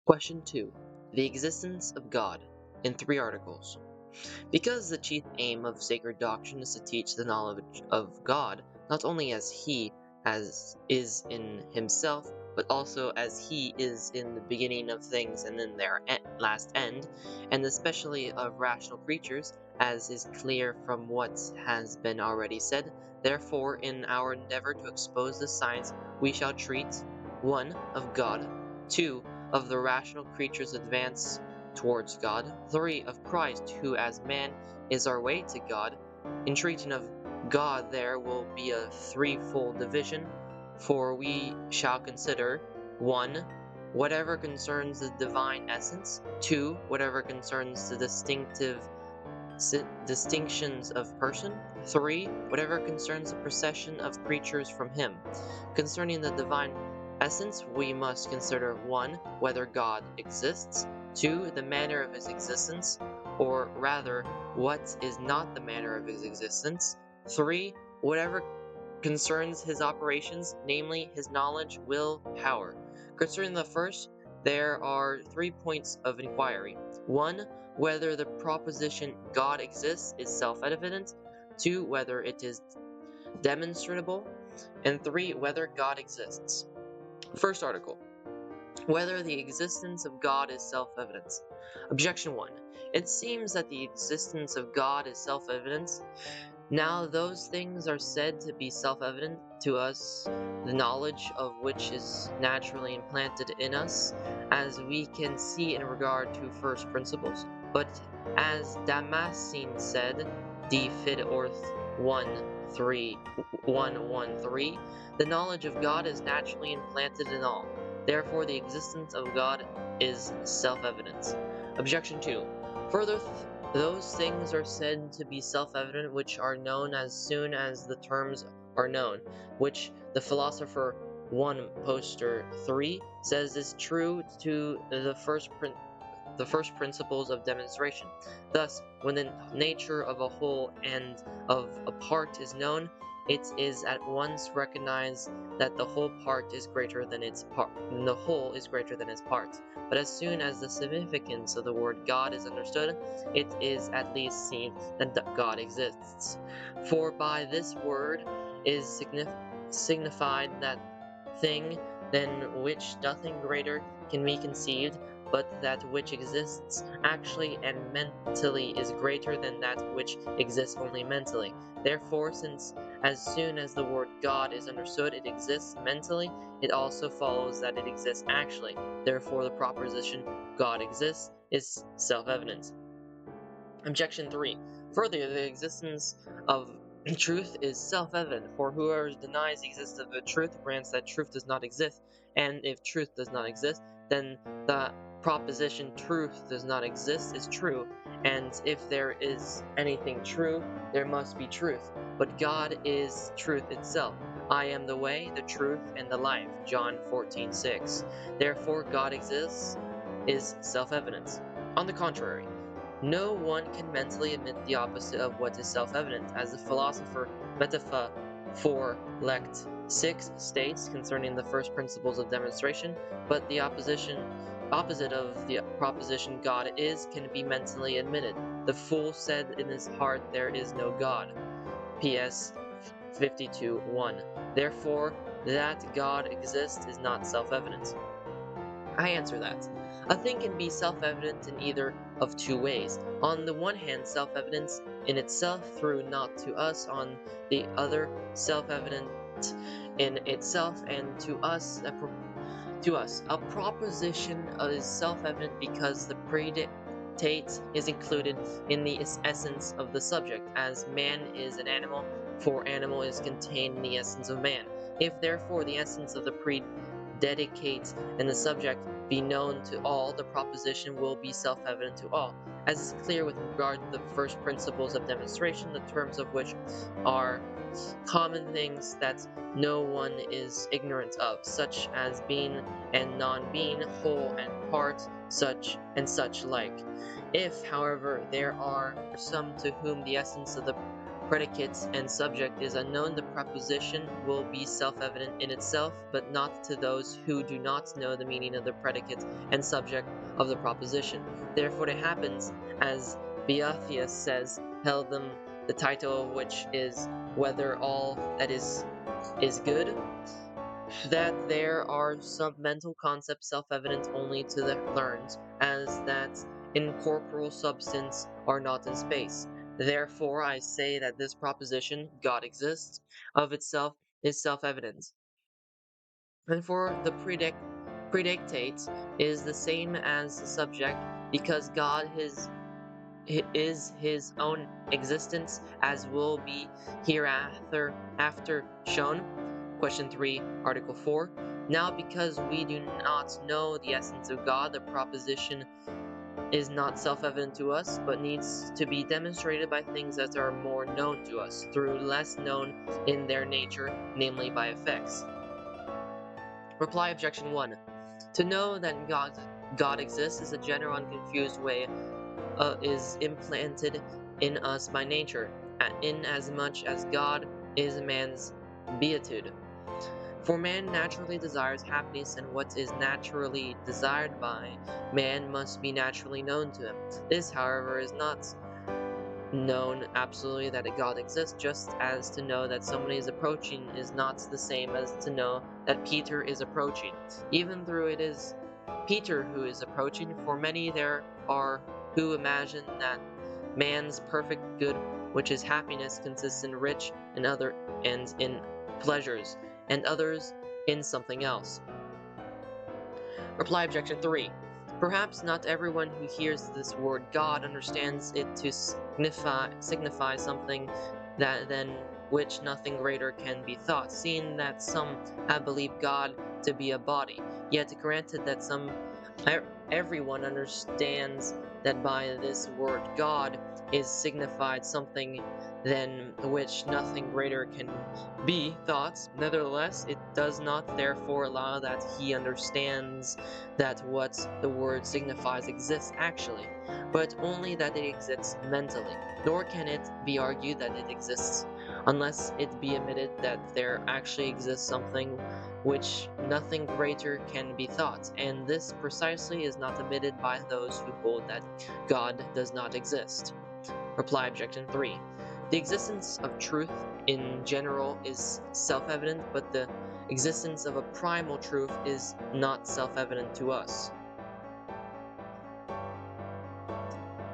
Question 2. The existence of God in 3 articles. Because the chief aim of sacred doctrine is to teach the knowledge of God, not only as He as is in Himself, but also as He is in the beginning of things and in their last end, and especially of rational creatures, as is clear from what has been already said. Therefore, in our endeavor to expose this science, we shall treat 1. Of God, 2. Of the rational creature's advance towards God, 3. Of Christ, who as man is our way to God. In treating of God there will be a threefold division, for we shall consider 1. Whatever concerns the divine essence, 2. Whatever concerns the distinctions of person, 3. Whatever concerns the procession of creatures from him. Concerning the divine essence, we must consider 1. Whether God exists, 2. The manner of his existence, or rather, what is not the manner of his existence, 3. Whatever concerns his operations, namely his knowledge, will, power. Concerning the first, there are 3 points of inquiry. 1. Whether the proposition God exists is self-evident. 2. Whether it is demonstrable. And 3. Whether God exists. First article. Whether the existence of God is self-evident. Objection 1. It seems that the existence of God is self-evident. Now those things are said to be self-evident to us, the knowledge of which is naturally implanted in us, as we can see in regard to first principles. But as Damascene said, De Fide Orth 1:113, the knowledge of God is naturally implanted in all. Therefore the existence of God is self-evident. Objection 2. Further, those things are said to be self-evident which are known as soon as the terms are known, which the philosopher 1 Poster 3 says is true to the first principles of demonstration. Thus, when the nature of a whole and of a part is known, it is at once recognized that the whole part is greater than its part, and the whole is greater than its parts. But as soon as the significance of the word God is understood, it is at least seen that God exists. For by this word is signified that thing than which nothing greater can be conceived, but that which exists actually and mentally is greater than that which exists only mentally. Therefore, since as soon as the word God is understood, it exists mentally, it also follows that it exists actually. Therefore, the proposition God exists is self-evident. Objection 3. Further, the existence of truth is self-evident, for whoever denies the existence of the truth grants that truth does not exist, and if truth does not exist, then the proposition truth does not exist is true, and if there is anything true, there must be truth. But God is truth itself. I am the way, the truth, and the life. John 14:6. Therefore, God exists is self-evident. On the contrary, no one can mentally admit the opposite of what is self-evident, as the philosopher Metapha 4 Lect 6 states concerning the first principles of demonstration, but the opposite of the proposition God is can be mentally admitted. The fool said in his heart there is no God. PS 52:1. Therefore, that God exists is not self-evident. I answer that. A thing can be self-evident in either of 2 ways. On the one hand, self-evidence in itself through not to us, on the other, self-evident in itself and to us. A proposition is self-evident because the predicate is included in the essence of the subject, as man is an animal, for animal is contained in the essence of man. If therefore the essence of the predicate and the subject be known to all, the proposition will be self-evident to all. As is clear with regard to the first principles of demonstration, the terms of which are common things that no one is ignorant of, such as being and non-being, whole and part, such and such like. If, however, there are some to whom the essence of the predicate and subject is unknown, the proposition will be self-evident in itself, but not to those who do not know the meaning of the predicate and subject of the proposition. Therefore it happens, as Boethius says, held them, the title of which is Whether All That Is Good, that there are some mental concepts self-evident only to the learned, as that incorporeal substance are not in space. Therefore I say that this proposition, God exists, of itself is self-evident. And for the predicate is the same as the subject, because God is his own existence, as will be hereafter shown. Question 3, Article 4. Now, because we do not know the essence of God, the proposition is not self-evident to us, but needs to be demonstrated by things that are more known to us, through less known in their nature, namely by effects. Reply Objection 1. To know that God exists is a general and confused way is implanted in us by nature, inasmuch as God is man's beatitude. For man naturally desires happiness, and what is naturally desired by man must be naturally known to him. This, however, is not known absolutely that a God exists, just as to know that somebody is approaching is not the same as to know that Peter is approaching, even though it is Peter who is approaching. For many there are who imagine that man's perfect good, which is happiness, consists in rich and in pleasures, and others in something else. Reply Objection 3. Perhaps not everyone who hears this word God understands it to signify something than which nothing greater can be thought, seeing that some have believed God to be a body. Yet granted that everyone understands that by this word God is signified something than which nothing greater can be thought. Nevertheless, it does not therefore allow that he understands that what the word signifies exists actually, but only that it exists mentally. Nor can it be argued that it exists unless it be admitted that there actually exists something which nothing greater can be thought, and this precisely is not admitted by those who hold that God does not exist. Reply Objection 3. The existence of truth in general is self-evident, but the existence of a primal truth is not self-evident to us.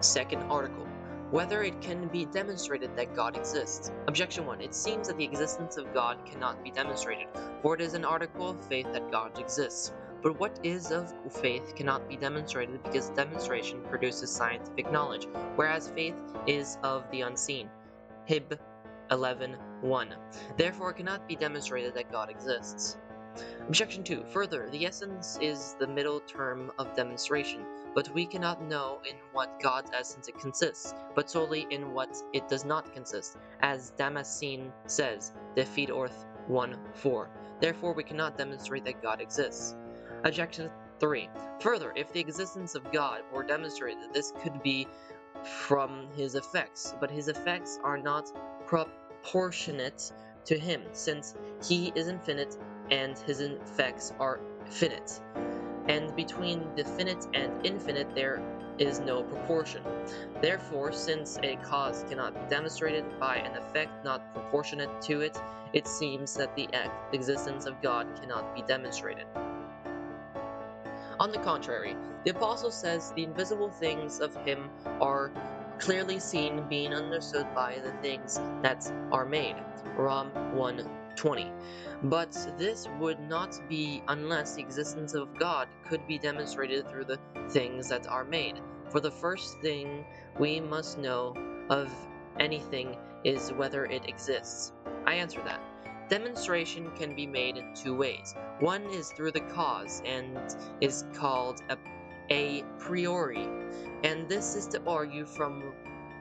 Second article. Whether it can be demonstrated that God exists. Objection 1. It seems that the existence of God cannot be demonstrated, for it is an article of faith that God exists. But what is of faith cannot be demonstrated, because demonstration produces scientific knowledge, whereas faith is of the unseen. Hib 11:1. Therefore it cannot be demonstrated that God exists. Objection 2. Further, the essence is the middle term of demonstration, but we cannot know in what God's essence it consists, but solely in what it does not consist, as Damascene says, De Fide Orth 1:4. Therefore we cannot demonstrate that God exists. Objection 3. Further, if the existence of God were demonstrated, this could be from his effects, but his effects are not proportionate to him, since he is infinite and his effects are finite, and between the finite and infinite there is no proportion. Therefore, since a cause cannot be demonstrated by an effect not proportionate to it, it seems that the existence of God cannot be demonstrated. On the contrary, the Apostle says the invisible things of him are clearly seen, being understood by the things that are made. Rom 1:20. But this would not be unless the existence of God could be demonstrated through the things that are made. For the first thing we must know of anything is whether it exists. I answer that. Demonstration can be made in two ways. One is through the cause, and is called a priori, and this is to argue from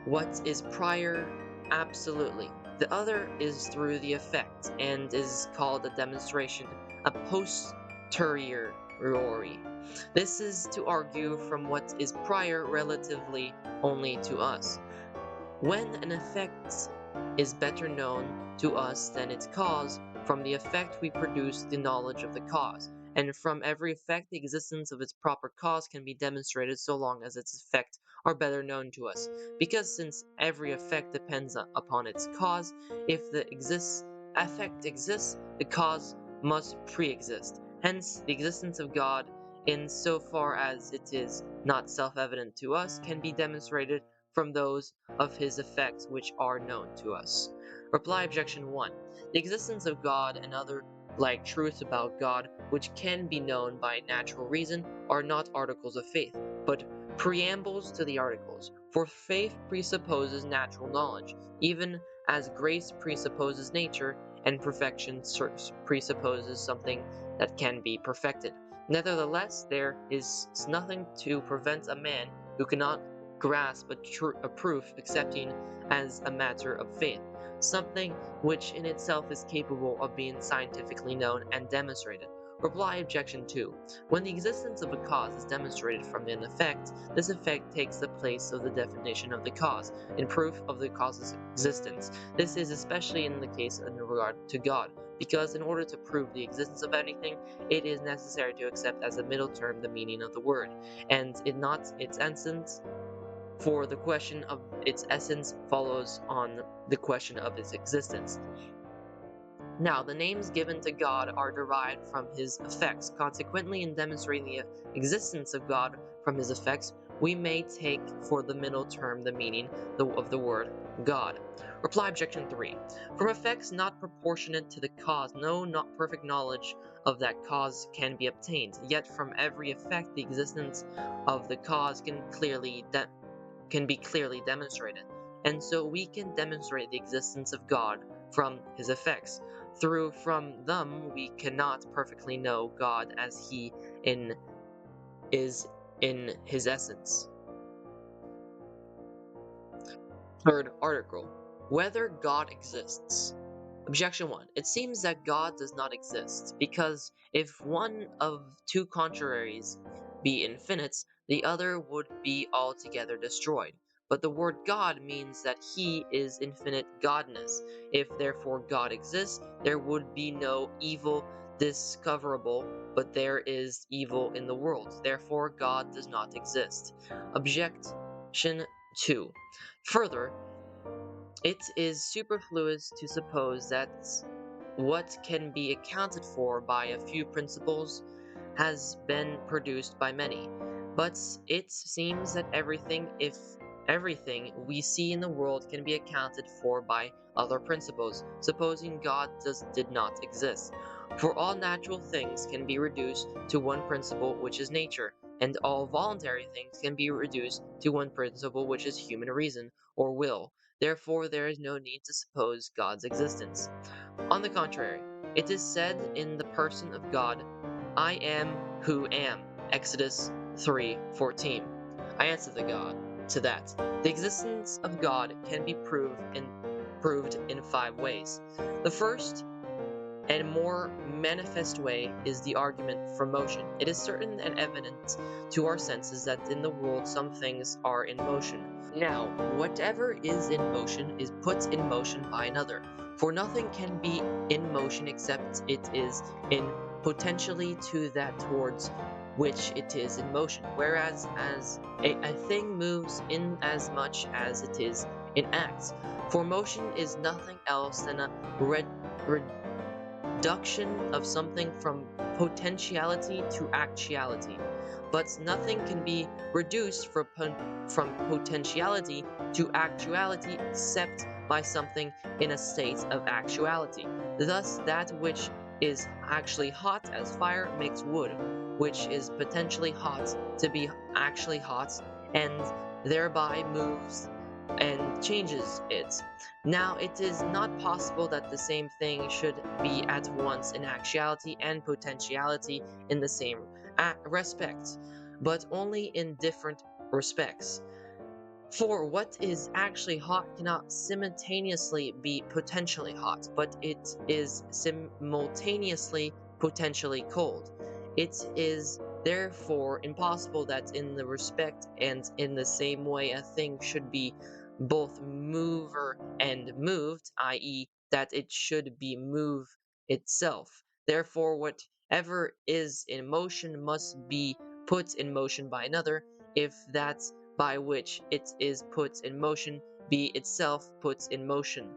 what is prior absolutely. The other is through the effect, and is called a demonstration, a posteriori. This is to argue from what is prior relatively only to us. When an effect is better known to us than its cause. From the effect we produce the knowledge of the cause, and from every effect the existence of its proper cause can be demonstrated so long as its effects are better known to us. Because since every effect depends upon its cause, if the effect exists, the cause must pre-exist. Hence, the existence of God, in so far as it is not self-evident to us, can be demonstrated from those of his effects which are known to us. Reply objection 1. The existence of God and other like truths about God which can be known by natural reason are not articles of faith, but preambles to the articles. For faith presupposes natural knowledge, even as grace presupposes nature, and perfection presupposes something that can be perfected. Nevertheless, there is nothing to prevent a man who cannot grasp a proof accepting as a matter of faith, something which in itself is capable of being scientifically known and demonstrated. Reply objection 2. When the existence of a cause is demonstrated from an effect, this effect takes the place of the definition of the cause in proof of the cause's existence. This is especially in the case in regard to God, because in order to prove the existence of anything, it is necessary to accept as a middle term the meaning of the word, and not its essence, for the question of its essence follows on the question of its existence. Now, the names given to God are derived from his effects. Consequently, in demonstrating the existence of God from his effects, we may take for the middle term the meaning of the word God. Reply objection 3. From effects not proportionate to the cause, no not perfect knowledge of that cause can be obtained. Yet from every effect, the existence of the cause can be clearly demonstrated. And so we can demonstrate the existence of God from his effects. From them we cannot perfectly know God as he is in his essence. Third article. Whether God exists. Objection 1. It seems that God does not exist, because if one of two contraries be infinite, the other would be altogether destroyed. But the word God means that he is infinite godness. If therefore God exists, there would be no evil discoverable, but there is evil in the world. Therefore God does not exist. Objection 2. Further, it is superfluous to suppose that what can be accounted for by a few principles has been produced by many. But it seems that everything we see in the world can be accounted for by other principles, supposing God did not exist. For all natural things can be reduced to one principle, which is nature, and all voluntary things can be reduced to one principle, which is human reason, or will. Therefore, there is no need to suppose God's existence. On the contrary, it is said in the person of God, I am who am. Exodus 3:14. I answer to that. The existence of God can be proved in 5 ways. The first and more manifest way is the argument from motion. It is certain and evident to our senses that in the world some things are in motion. Now, whatever is in motion is put in motion by another, for nothing can be in motion except it is in potentially to that towards which it is in motion, whereas as a thing moves in as much as it is in act. For motion is nothing else than a reduction of something from potentiality to actuality. But nothing can be reduced from potentiality to actuality except by something in a state of actuality. Thus, that which is actually hot as fire makes wood, which is potentially hot to be actually hot, and thereby moves and changes it. Now, it is not possible that the same thing should be at once in actuality and potentiality in the same respect, but only in different respects. For what is actually hot cannot simultaneously be potentially hot, but it is simultaneously potentially cold. It is therefore impossible that in the respect and in the same way a thing should be both mover and moved, i.e., that it should be move itself. Therefore, whatever is in motion must be put in motion by another, if that by which it is put in motion be itself put in motion.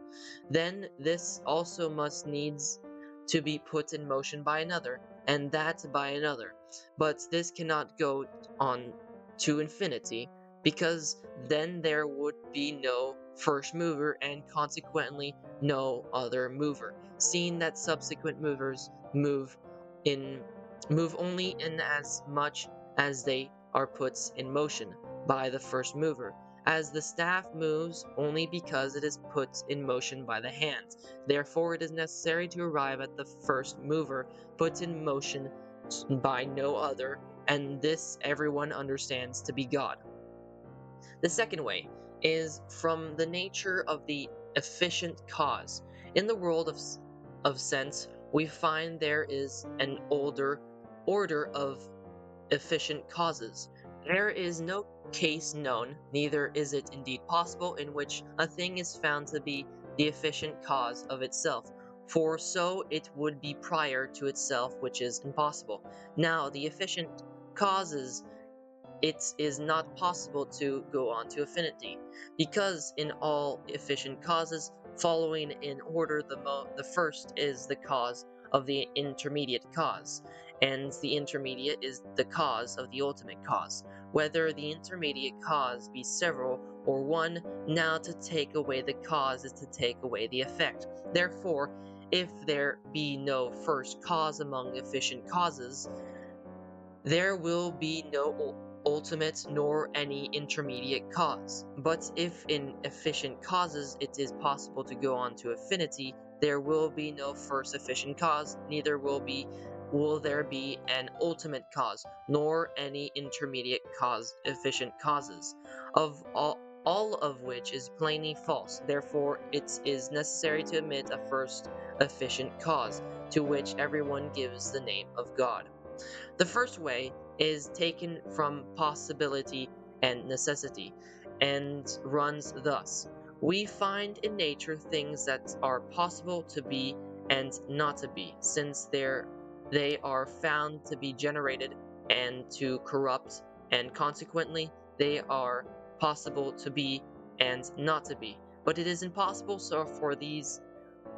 Then this also must needs to be put in motion by another, and that by another. But this cannot go on to infinity, because then there would be no first mover and consequently no other mover, seeing that subsequent movers move only in as much as they are put in motion by the first mover, as the staff moves only because it is put in motion by the hand. Therefore it is necessary to arrive at the first mover put in motion by no other, and this everyone understands to be God. The second way is from the nature of the efficient cause. In the world of sense, we find there is an older order of efficient causes. There is no case known, neither is it indeed possible, in which a thing is found to be the efficient cause of itself, for so it would be prior to itself, which is impossible. Now, the efficient causes, it is not possible to go on to affinity, because in all efficient causes, following in order, the first is the cause of the intermediate cause, and the intermediate is the cause of the ultimate cause. Whether the intermediate cause be several or one, now to take away the cause is to take away the effect. Therefore, if there be no first cause among efficient causes, there will be no ultimate nor any intermediate cause. But if in efficient causes it is possible to go on to affinity, there will be no first efficient cause, neither will there be an ultimate cause, nor any intermediate cause, efficient causes, of all of which is plainly false. Therefore it is necessary to admit a first efficient cause, to which everyone gives the name of God. The first way is taken from possibility and necessity, and runs thus. We find in nature things that are possible to be and not to be, since they are found to be generated and to corrupt, and consequently they are possible to be and not to be. But it is impossible so for these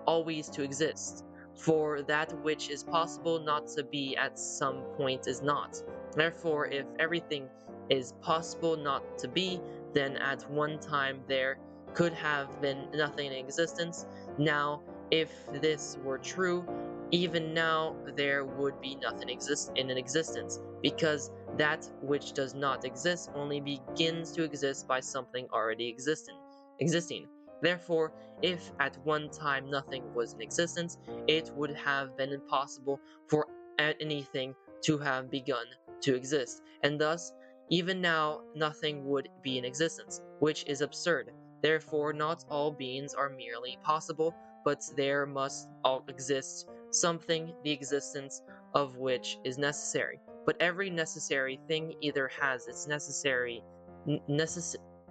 always to exist, for that which is possible not to be at some point is not. Therefore, if everything is possible not to be, then at one time there could have been nothing in existence. Now, if this were true, even now there would be nothing in an existence, because that which does not exist only begins to exist by something already existing. Therefore, if at one time nothing was in existence, it would have been impossible for anything to have begun to exist, and thus, even now, nothing would be in existence, which is absurd. Therefore, not all beings are merely possible, but there must all exist something, the existence of which is necessary. But every necessary thing either has its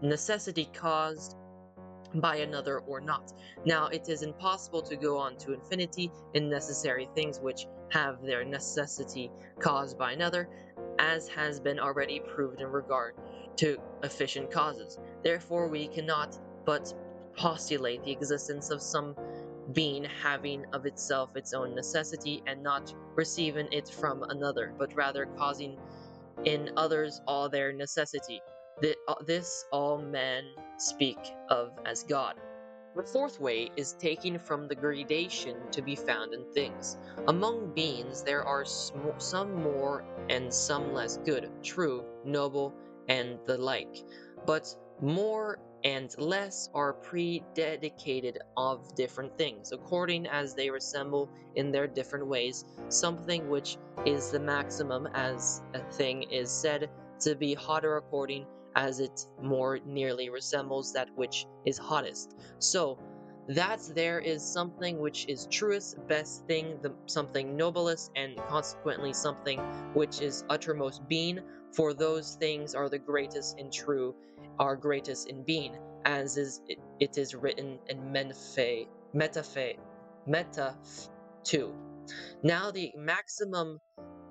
necessity caused by another or not. Now, it is impossible to go on to infinity in necessary things which have their necessity caused by another, as has been already proved in regard to efficient causes. Therefore, we cannot but postulate the existence of some being having of itself its own necessity, and not receiving it from another, but rather causing in others all their necessity. This all men speak of as God. The fourth way is taken from the gradation to be found in things. Among beings there are some more and some less good, true, noble, and the like. But more and less are prededicated of different things, according as they resemble in their different ways something which is the maximum, as a thing is said to be hotter according as it more nearly resembles that which is hottest. So that there is something which is truest, best thing, something noblest, and consequently something which is uttermost being, for those things are the greatest in true, are greatest in being, as it is written in Meta 2. Now the maximum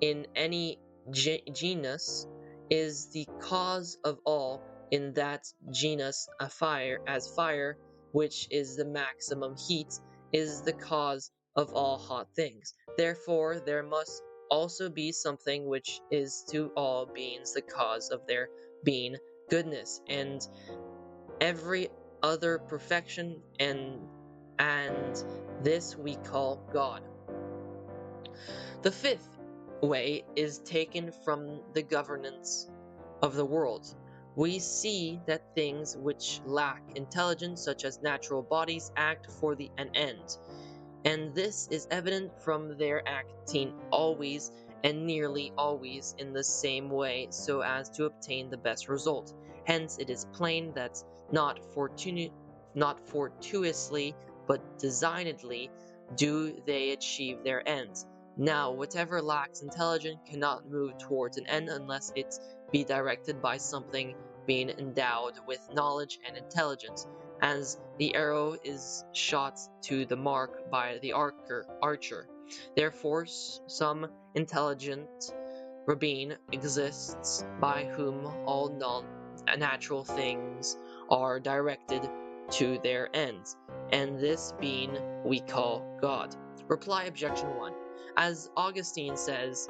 in any genus is the cause of all in that genus, as fire, which is the maximum heat, is the cause of all hot things. Therefore there must also be something which is to all beings the cause of their being goodness, and every other perfection, and this we call God. The fifth way is taken from the governance of the world. We see that things which lack intelligence, such as natural bodies, act for an end, and this is evident from their acting always and nearly always in the same way so as to obtain the best result. Hence it is plain that not fortuitously but designedly do they achieve their ends. Now whatever lacks intelligence cannot move towards an end unless it be directed by something being endowed with knowledge and intelligence, as the arrow is shot to the mark by the archer. Therefore some intelligent being exists by whom all natural things are directed to their ends, and this being we call God. Reply objection 1. As Augustine says,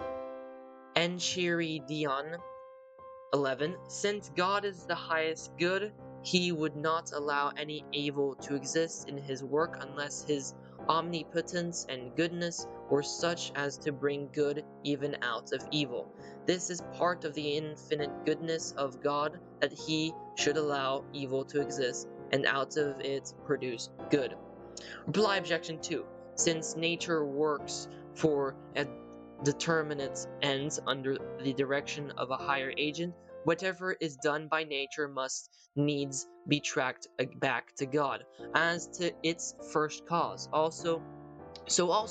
Enchiridion 11. Since God is the highest good, he would not allow any evil to exist in his work unless his omnipotence and goodness were such as to bring good even out of evil. This is part of the infinite goodness of God, that he should allow evil to exist and out of it produce good. Reply objection 2. Since nature works for a determinate ends under the direction of a higher agent, whatever is done by nature must needs be tracked back to God as to its first cause. Also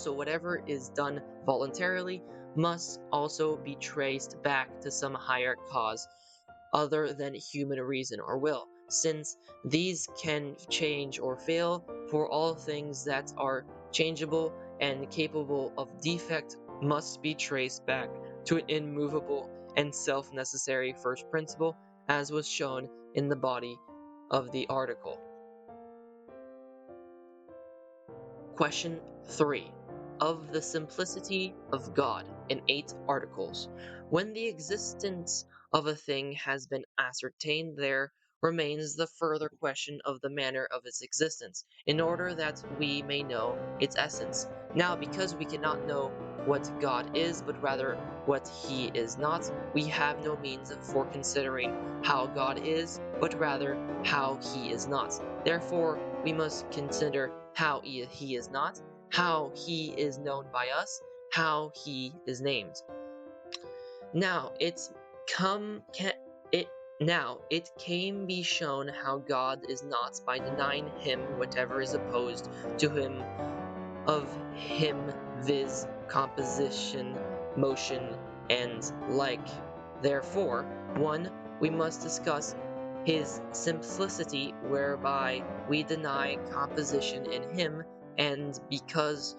whatever is done voluntarily must also be traced back to some higher cause other than human reason or will, since these can change or fail, for all things that are changeable and capable of defect must be traced back to an immovable and self-necessary first principle, as was shown in the body of the article. Question 3. Of the simplicity of God in 8 articles. When the existence of a thing has been ascertained, there remains the further question of the manner of its existence, in order that we may know its essence. Now, because we cannot know what God is, but rather what he is not, we have no means for considering how God is, but rather how he is not. Therefore, we must consider how he is not, how he is known by us, how he is named. Now it can be shown how God is not by denying him whatever is opposed to him of him, viz. Composition, motion, and like. Therefore, 1. We must discuss his simplicity, whereby we deny composition in him, and because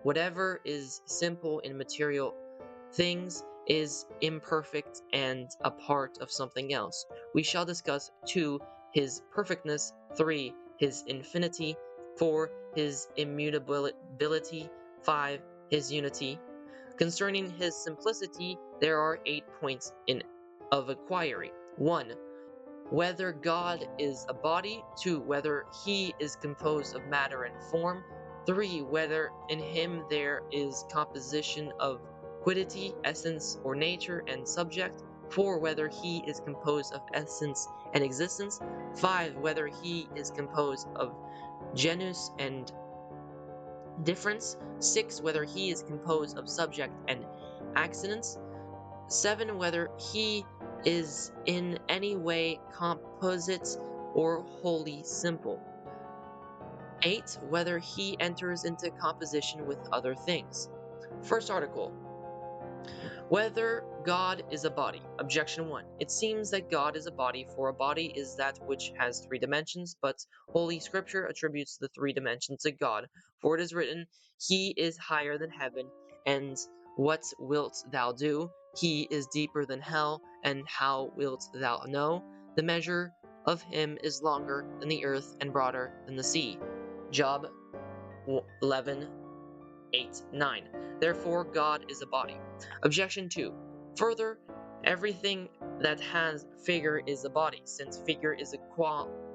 whatever is simple in material things is imperfect and a part of something else. We shall discuss 2. His perfectness, 3. His infinity, 4. His immutability, 5. His unity. Concerning his simplicity, there are 8 points of inquiry. 1. Whether God is a body. 2. Whether he is composed of matter and form. 3. Whether in him there is composition of quiddity, essence or nature and subject. 4. Whether he is composed of essence and existence. 5. Whether he is composed of genus and difference. 6. Whether he is composed of subject and accidents. 7. Whether he is in any way composite or wholly simple. 8. Whether he enters into composition with other things. First article. Whether God is a body. Objection 1. It seems that God is a body, for a body is that which has 3 dimensions, but Holy Scripture attributes the 3 dimensions to God. For it is written, He is higher than heaven, and what wilt thou do? He is deeper than hell, and how wilt thou know? The measure of him is longer than the earth and broader than the sea. Job 11, 8, 9. Therefore, God is a body. Objection 2. Further, everything that has figure is a body, since figure is a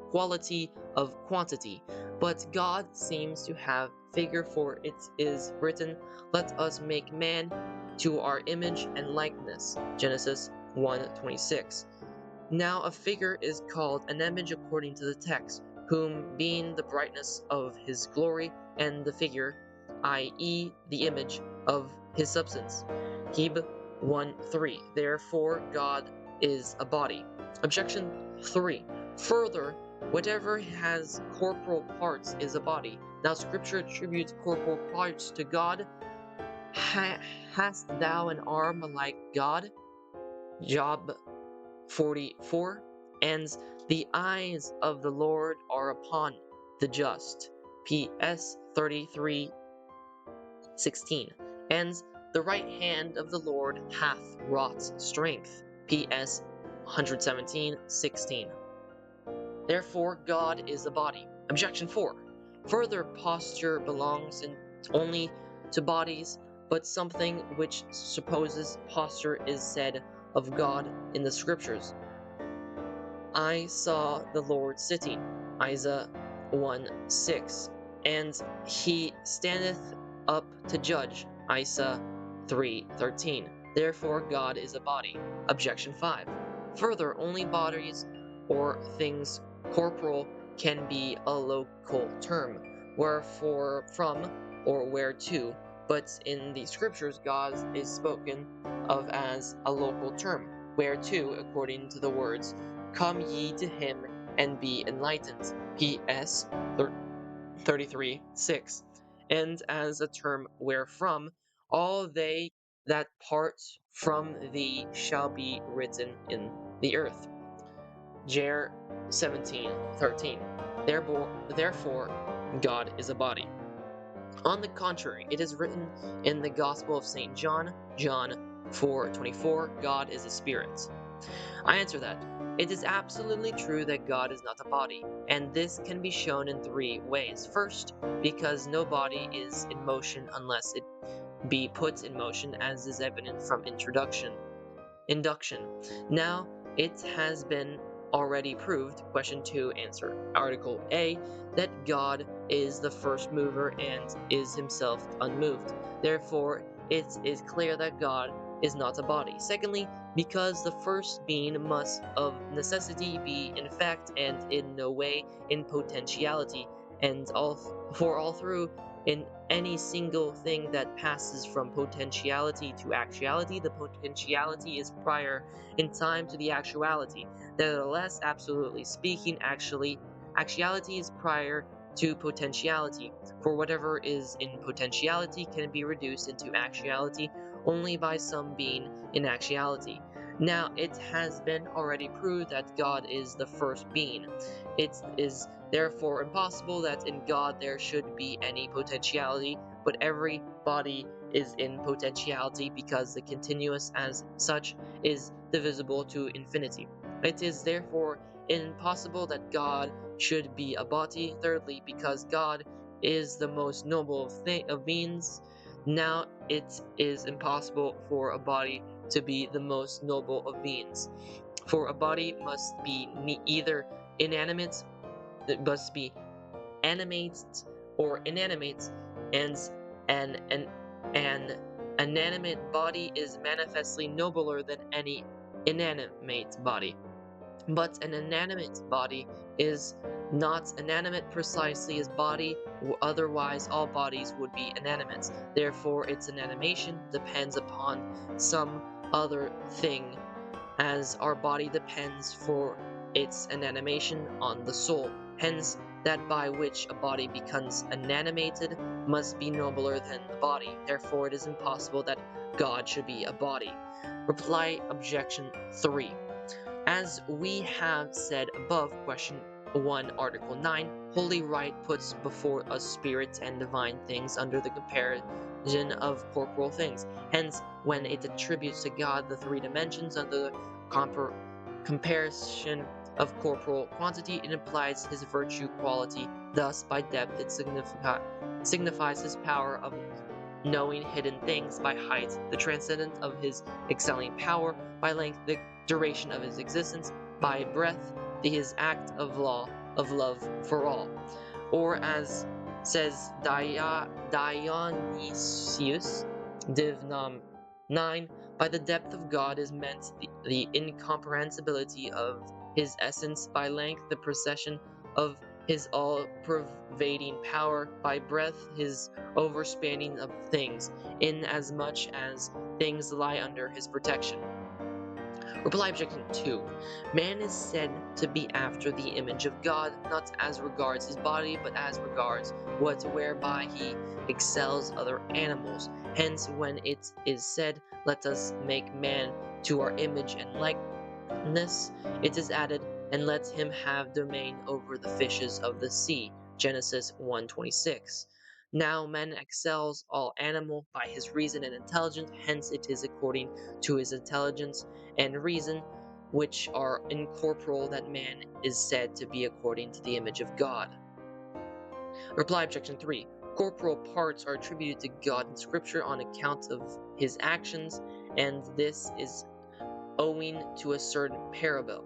quality of quantity. But God seems to have figure, for it is written, Let us make man to our image and likeness. Genesis 1:26. Now a figure is called an image according to the text, whom being the brightness of his glory, and the figure, i.e., the image of his substance. Heb 1:3. Therefore, God is a body. Objection 3. Further, whatever has corporal parts is a body. Now Scripture attributes corporal parts to God. Hast thou an arm like God? Job 44. And the eyes of the Lord are upon the just. PS 33:16. And the right hand of the Lord hath wrought strength. PS 117:16. Therefore, God is a body. Objection 4. Further, posture belongs only to bodies, but something which supposes posture is said of God in the Scriptures. I saw the Lord sitting, Isaiah 1:6, and he standeth up to judge, Isaiah 3:13. Therefore God is a body. Objection 5. Further, only bodies or things corporal can be a local term, wherefore from or whereto, but in the Scriptures God is spoken of as a local term, whereto, according to the words, Come ye to him and be enlightened. PS 33:6. And as a term wherefrom, all they that part from thee shall be written in the earth. Jer 17:13. Therefore, God is a body. On the contrary, it is written in the Gospel of St. John, John 4:24, God is a spirit. I answer that it is absolutely true that God is not a body, and this can be shown in 3 ways. First, because no body is in motion unless it be put in motion, as is evident from induction. Now, it has been already proved, question 2, answer, Article A, that God is the first mover and is himself unmoved. Therefore, it is clear that God is not a body. Secondly, because the first being must of necessity be in fact and in no way in potentiality, and all through in any single thing that passes from potentiality to actuality, the potentiality is prior in time to the actuality. Nevertheless, absolutely speaking, actuality is prior to potentiality, for whatever is in potentiality can be reduced into actuality only by some being in actuality. Now, it has been already proved that God is the first being. It is therefore impossible that in God there should be any potentiality, but every body is in potentiality because the continuous as such is divisible to infinity. It is therefore impossible that God should be a body. Thirdly, because God is the most noble of beings, now it is impossible for a body to be the most noble of beings. For a body must be either inanimate, it must be animate or inanimate, and an inanimate body is manifestly nobler than any inanimate body. But an inanimate body is not inanimate precisely as body, otherwise all bodies would be inanimate. Therefore, its inanimation depends upon some other thing, as our body depends for its inanimation on the soul. Hence, that by which a body becomes inanimated must be nobler than the body. Therefore, it is impossible that God should be a body. Reply objection 3. As we have said above, question 1, article 9, Holy Right puts before us spirits and divine things under the comparison of corporal things. Hence, when it attributes to God the three dimensions under the comparison of corporal quantity, it implies his virtue quality. Thus, by depth, it signifies his power of knowing hidden things; by height, the transcendence of his excelling power; by length, the duration of his existence; by breadth, his act of love for all. Or as says Dionysius, Div. Nom. 9, by the depth of God is meant the incomprehensibility of his essence; by length, the procession of his all-pervading power; by breadth, his overspanning of things, inasmuch as things lie under his protection. Reply objection 2. Man is said to be after the image of God, not as regards his body, but as regards what whereby he excels other animals. Hence, when it is said, "Let us make man to our image and likeness," it is added, "And let him have domain over the fishes of the sea." Genesis 1:26. Now man excels all animal by his reason and intelligence, hence it is according to his intelligence and reason, which are incorporeal, that man is said to be according to the image of God. Reply objection 3. Corporal parts are attributed to God in Scripture on account of his actions, and this is owing to a certain parallel.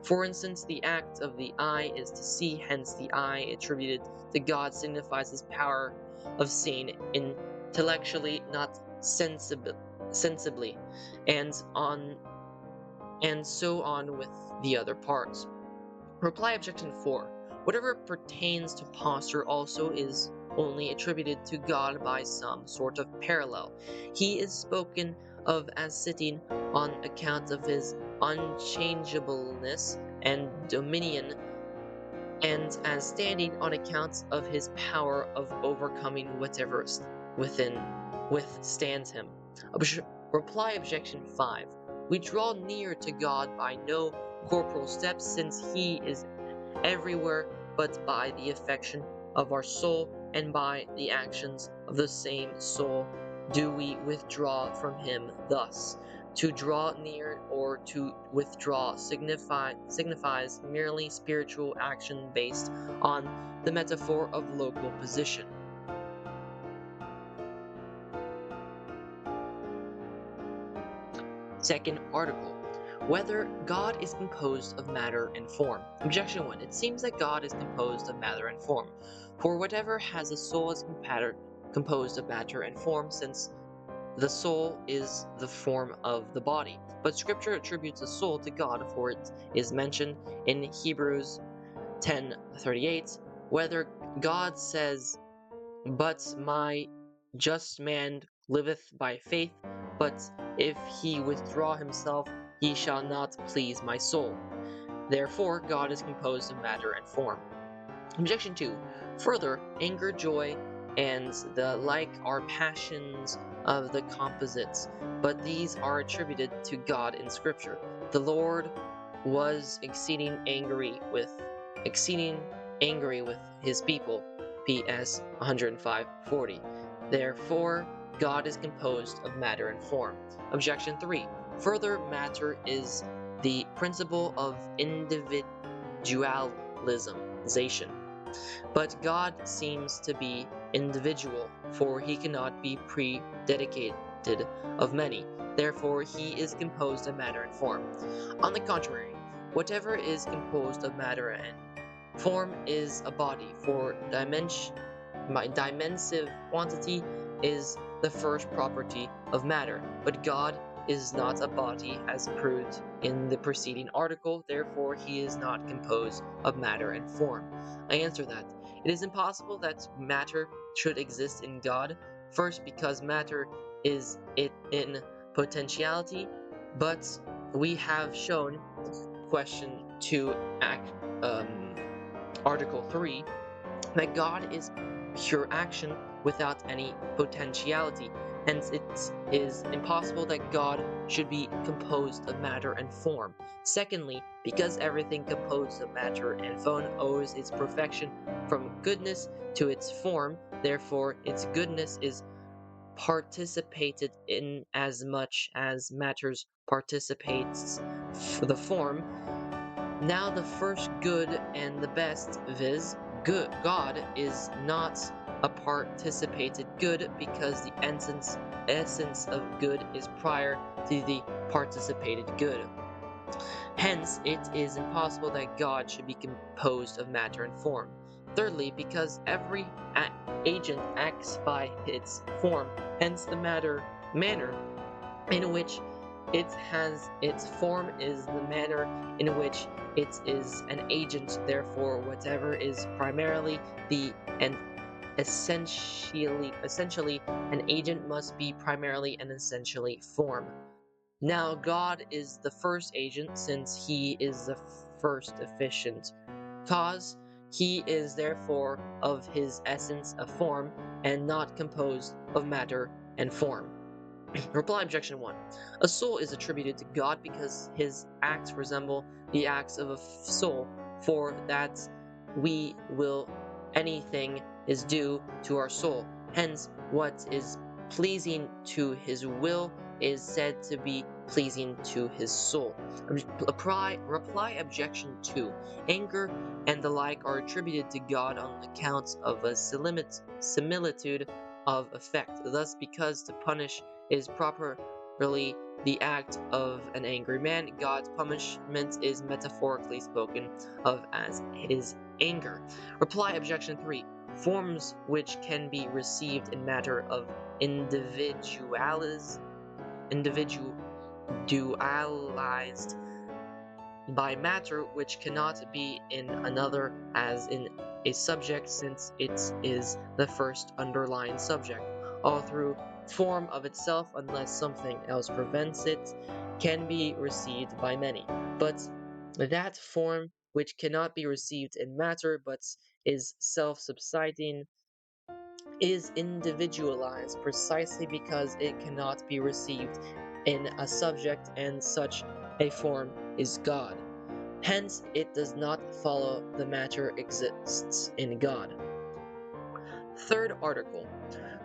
For instance, the act of the eye is to see, hence the eye attributed to God signifies his power of seeing intellectually, not sensibly, and so on with the other parts. Reply objection 4. Whatever pertains to posture also is only attributed to God by some sort of parallel. He is spoken of as sitting on account of his unchangeableness and dominion, and as standing on account of his power of overcoming whatever withstands him. Reply objection 5. We draw near to God by no corporal steps, since he is everywhere, but by the affection of our soul, and by the actions of the same soul do we withdraw from him. Thus, to draw near or to withdraw signifies merely spiritual action based on the metaphor of local position. Second article. Whether God is composed of matter and form. Objection 1. It seems that God is composed of matter and form. For whatever has a soul is composed of matter and form, since the soul is the form of the body. But Scripture attributes a soul to God, for it is mentioned in Hebrews 10:38, whether God says, "But my just man liveth by faith, but if he withdraw himself, he shall not please my soul." Therefore, God is composed of matter and form. Objection 2. Further, anger, joy, and the like are passions of the composites, but these are attributed to God in Scripture. The Lord was exceeding angry with his people. PS 105:40. Therefore, God is composed of matter and form. Objection 3. Further, matter is the principle of individualization. But God seems to be individual, for he cannot be prededicated of many. Therefore, he is composed of matter and form. On the contrary, whatever is composed of matter and form is a body, for dimensive quantity is the first property of matter. But God is not a body, as proved in the preceding article, therefore he is not composed of matter and form. I answer that it is impossible that matter should exist in God, first because matter is in potentiality, but we have shown, question 2, article 3, that God is pure action without any potentiality. Hence, it is impossible that God should be composed of matter and form. Secondly, because everything composed of matter and form owes its perfection from goodness to its form, therefore its goodness is participated in as much as matters participates the form. Now the first good and the best, viz. God, is not a participated good because the essence of good is prior to the participated good. Hence, it is impossible that God should be composed of matter and form. Thirdly, because every agent acts by its form, hence the manner in which it has its form is the manner in which it is an agent. Therefore, whatever is primarily and essentially an agent must be primarily and essentially form. Now God is the first agent, since he is the first efficient cause. He is therefore of his essence a form, and not composed of matter and form. Reply objection 1. A soul is attributed to God because his acts resemble the acts of a soul, for that we will anything is due to our soul. Hence, what is pleasing to his will is said to be pleasing to his soul. Reply objection 2. Anger and the like are attributed to God on account of a similitude of effect. Thus, because to punish is properly the act of an angry man, God's punishment is metaphorically spoken of as his anger. Reply objection 3. Forms which can be received in matter of individualized by matter which cannot be in another as in a subject, since it is the first underlying subject, all through form of itself, unless something else prevents it, can be received by many. But that form which cannot be received in matter but is self-subsisting is individualized precisely because it cannot be received in a subject, and such a form is God. Hence, it does not follow the matter exists in God. Third article.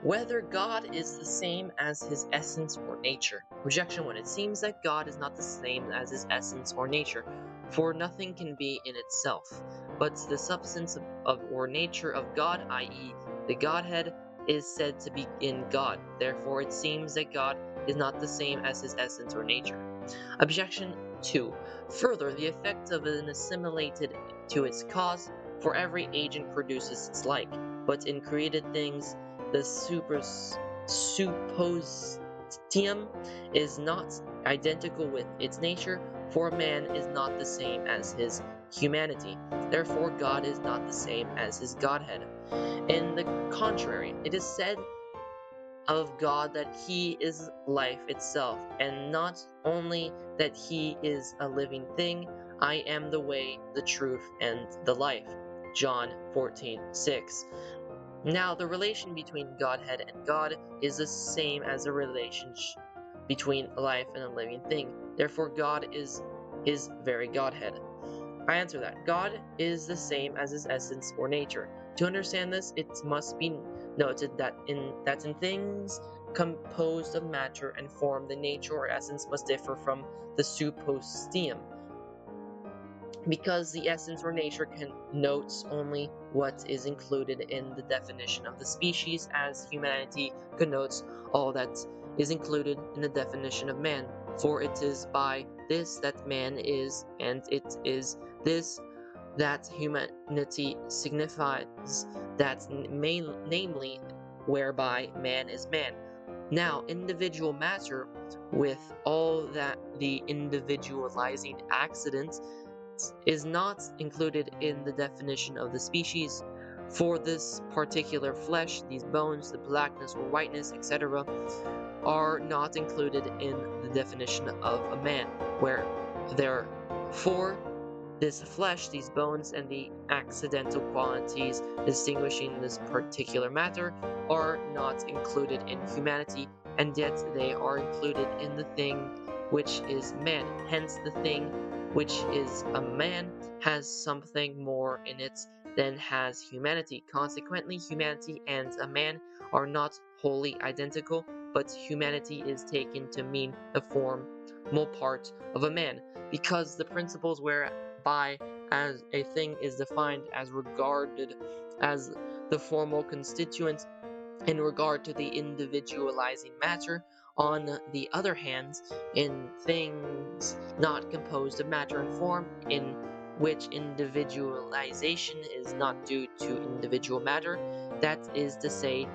Whether God is the same as his essence or nature. Objection 1. It seems that God is not the same as his essence or nature, for nothing can be in itself. But the substance of or nature of God, i.e., the Godhead, is said to be in God. Therefore, it seems that God is not the same as his essence or nature. Objection 2. Further, the effect of an assimilated to its cause, for every agent produces its like, but in created things the suppositium is not identical with its nature, for man is not the same as his humanity. Therefore, God is not the same as his Godhead. In the contrary, it is said of God that he is life itself, and not only that he is a living thing. I am the way, the truth, and the life. John 14:6. Now, the relation between Godhead and God is the same as the relationship between life and a living thing. Therefore, God is his very Godhead. I answer that God is the same as his essence or nature. To understand this, it must be noted that in things composed of matter and form, the nature or essence must differ from the suppositium, because the essence or nature connotes only what is included in the definition of the species, as humanity connotes all that is included in the definition of man. For it is by this that man is, and it is this that humanity signifies, that namely whereby man is man. Now, individual matter, with all that the individualizing accident, is not included in the definition of the species. For this particular flesh, these bones, the blackness or whiteness, etc., are not included in the definition of a man, where therefore this flesh, these bones, and the accidental qualities distinguishing this particular matter are not included in humanity, and yet they are included in the thing which is man. Hence, the thing which is a man has something more in it than has humanity. Consequently, humanity and a man are not wholly identical, but humanity is taken to mean the formal part of a man, because the principles whereby as a thing is defined as regarded as the formal constituent in regard to the individualizing matter. On the other hand, in things not composed of matter and form, in which individualization is not due to individual matter, that is to say,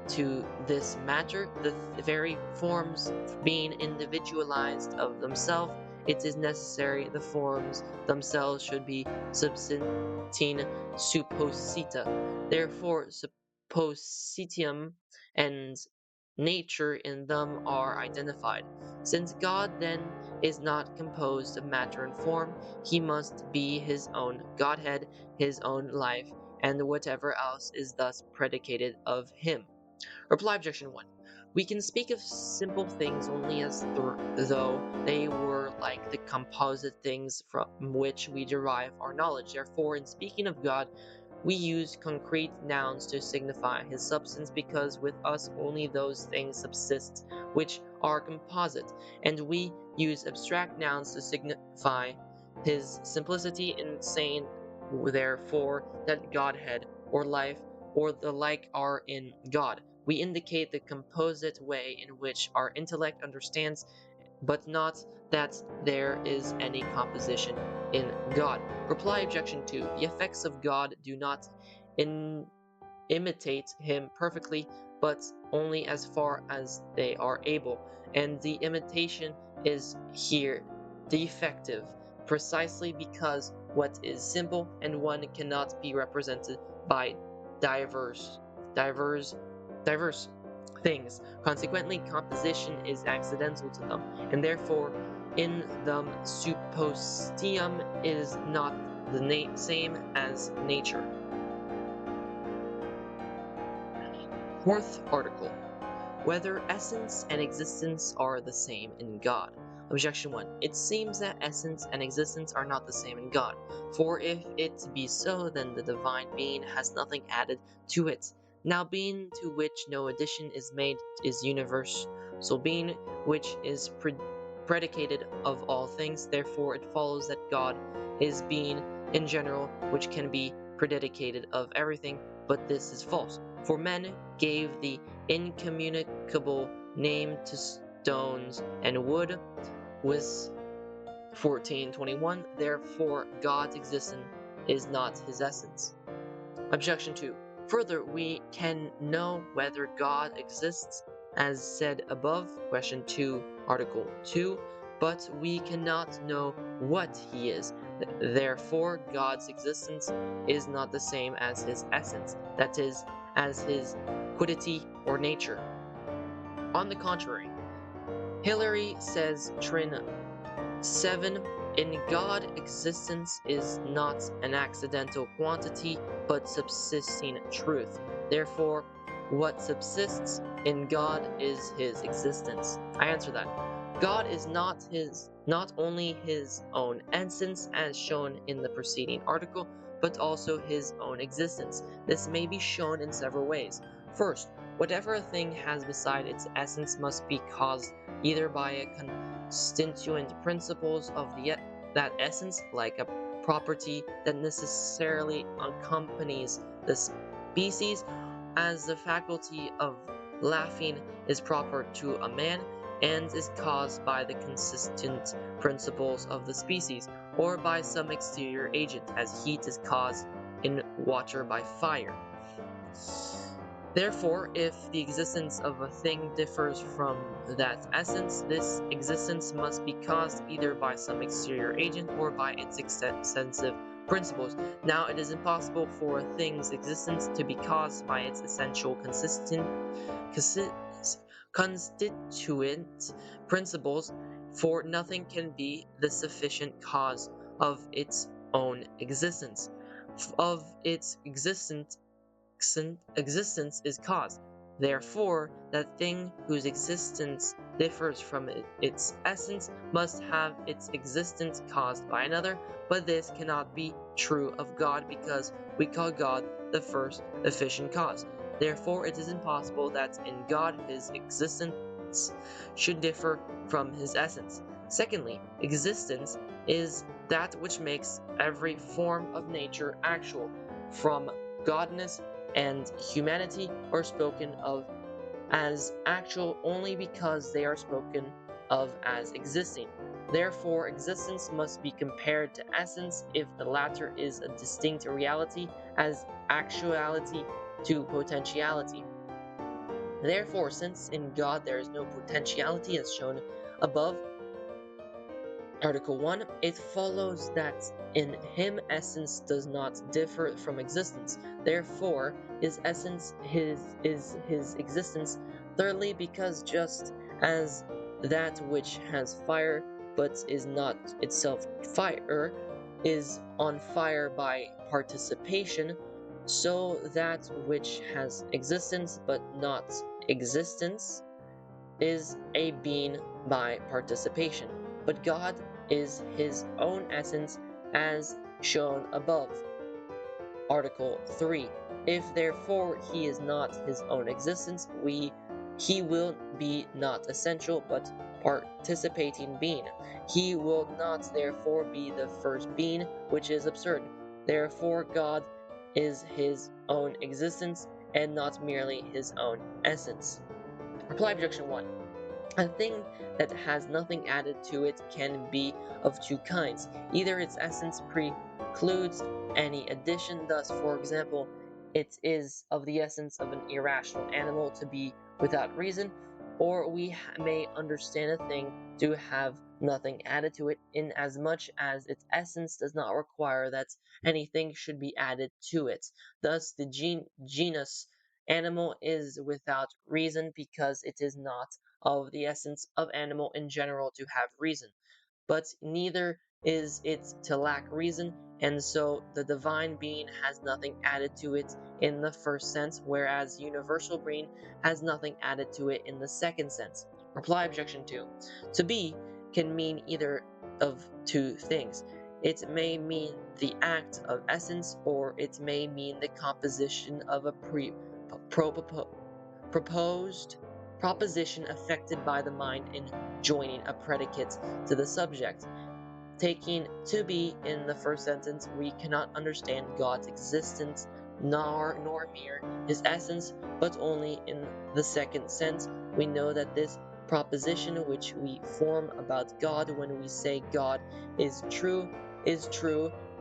to this matter, the very forms being individualized of themselves, it is necessary the forms themselves should be subsisting supposita. Therefore, suppositium and nature in them are identified. Since God then is not composed of matter and form, he must be his own Godhead, his own life, and whatever else is thus predicated of him. Reply objection 1. We can speak of simple things only as though they were like the composite things from which we derive our knowledge. Therefore, in speaking of God, we use concrete nouns to signify his substance, because with us only those things subsist which are composite, and we use abstract nouns to signify his simplicity. In saying, therefore, that Godhead or life or the like are in God, we indicate the composite way in which our intellect understands, but not that there is any composition in God. Reply objection 2. The effects of God do not imitate him perfectly, but only as far as they are able, and the imitation is here defective, precisely because what is simple and one cannot be represented by diverse diverse diverse things. Consequently, composition is accidental to them, and therefore in them suppostium is not the same as nature. Fourth article. Whether essence and existence are the same in God. Objection 1. It seems that essence and existence are not the same in God. For if it be so, then the divine being has nothing added to it. Now being to which no addition is made is universal being, which is predicated of all things. Therefore it follows that God is being in general, which can be predicated of everything, but this is false. For men gave the incommunicable name to stones and wood was 14:21. Therefore God's existence is not his essence. Objection 2. Further, we can know whether God exists, as said above, question 2, article 2, but we cannot know what he is. Therefore, God's existence is not the same as his essence, that is, as his quiddity or nature. On the contrary, Hilary says, Trin. 7. In God, existence is not an accidental quantity, but subsisting truth. Therefore, what subsists in God is his existence. I answer that. God is not only his own essence, as shown in the preceding article, but also his own existence. This may be shown in several ways. First, whatever a thing has beside its essence must be caused either by a constituent principles of that essence, like a property that necessarily accompanies the species, as the faculty of laughing is proper to a man and is caused by the consistent principles of the species, or by some exterior agent, as heat is caused in water by fire. Therefore, if the existence of a thing differs from that essence, this existence must be caused either by some exterior agent or by its extensive principles. Now, it is impossible for a thing's existence to be caused by its essential constituent principles, for nothing can be the sufficient cause of its own existence. Of its existence is caused. Therefore, that thing whose existence differs from its essence must have its existence caused by another, but this cannot be true of God because we call God the first efficient cause. Therefore, it is impossible that in God his existence should differ from his essence. Secondly, existence is that which makes every form of nature actual, from godness and humanity are spoken of as actual only because they are spoken of as existing. Therefore, existence must be compared to essence if the latter is a distinct reality, as actuality to potentiality. Therefore, since in God there is no potentiality as shown above, Article 1, it follows that in him essence does not differ from existence. Therefore, his essence is his existence. Thirdly, because just as that which has fire but is not itself fire is on fire by participation, so that which has existence but not existence is a being by participation, but God is his own essence as shown above. Article 3. If therefore he is not his own existence, he will be not essential but participating being. He will not therefore be the first being, which is absurd. Therefore God is his own existence and not merely his own essence. Reply objection 1. A thing that has nothing added to it can be of two kinds. Either its essence precludes any addition, thus, for example, it is of the essence of an irrational animal to be without reason, or we may understand a thing to have nothing added to it, inasmuch as its essence does not require that anything should be added to it. Thus, the genus animal is without reason because it is not of the essence of animal in general to have reason, but neither is it to lack reason, and so the divine being has nothing added to it in the first sense, whereas universal being has nothing added to it in the second sense. Reply objection 2. To be can mean either of two things. It may mean the act of essence, or it may mean the composition of a proposed proposition affected by the mind in joining a predicate to the subject. Taking to be in the first sentence, we cannot understand God's existence nor mere his essence, but only in the second sense. We know that this proposition which we form about God when we say God is true,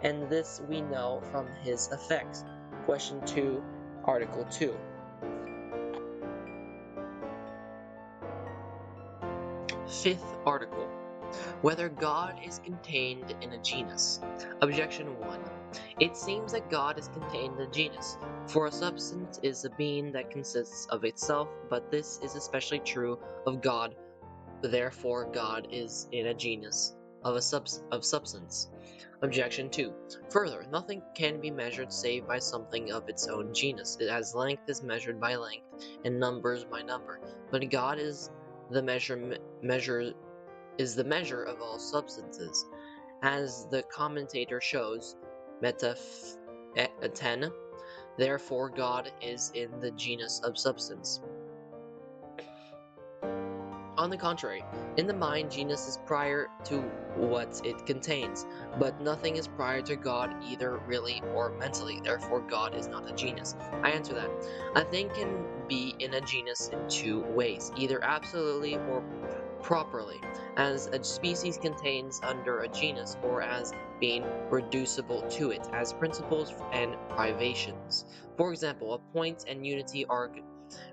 and this we know from his effects. Question 2, Article 2. Fifth article. Whether God is contained in a genus. Objection 1. It seems that God is contained in a genus, for a substance is a being that consists of itself, but this is especially true of God. Therefore, God is in a genus of substance. Objection 2. Further, nothing can be measured save by something of its own genus, as length is measured by length, and numbers by number. But God is the measure of all substances. As the commentator shows, Meta 10, therefore God is in the genus of substance. On the contrary, in the mind, genus is prior to what it contains, but nothing is prior to God either really or mentally. Therefore, God is not a genus. I answer that. A thing can be in a genus in two ways, either absolutely or properly, as a species contains under a genus, or as being reducible to it, as principles and privations. For example, a point and unity are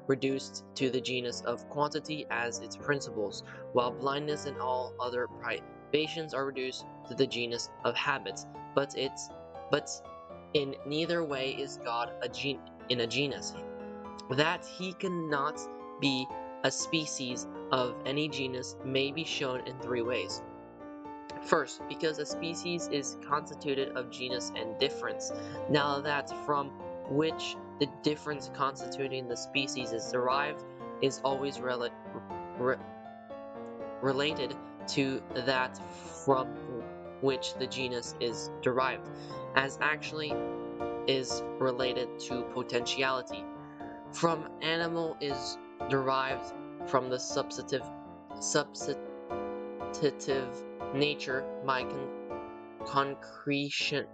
reduced to the genus of quantity as its principles, while blindness and all other privations are reduced to the genus of habits. But in neither way is God in a genus. That he cannot be a species of any genus may be shown in three ways. First, because a species is constituted of genus and difference, now that from which the difference constituting the species is derived is always related to that from which the genus is derived, as actually is related to potentiality. From animal is derived from the substantive nature by concretion,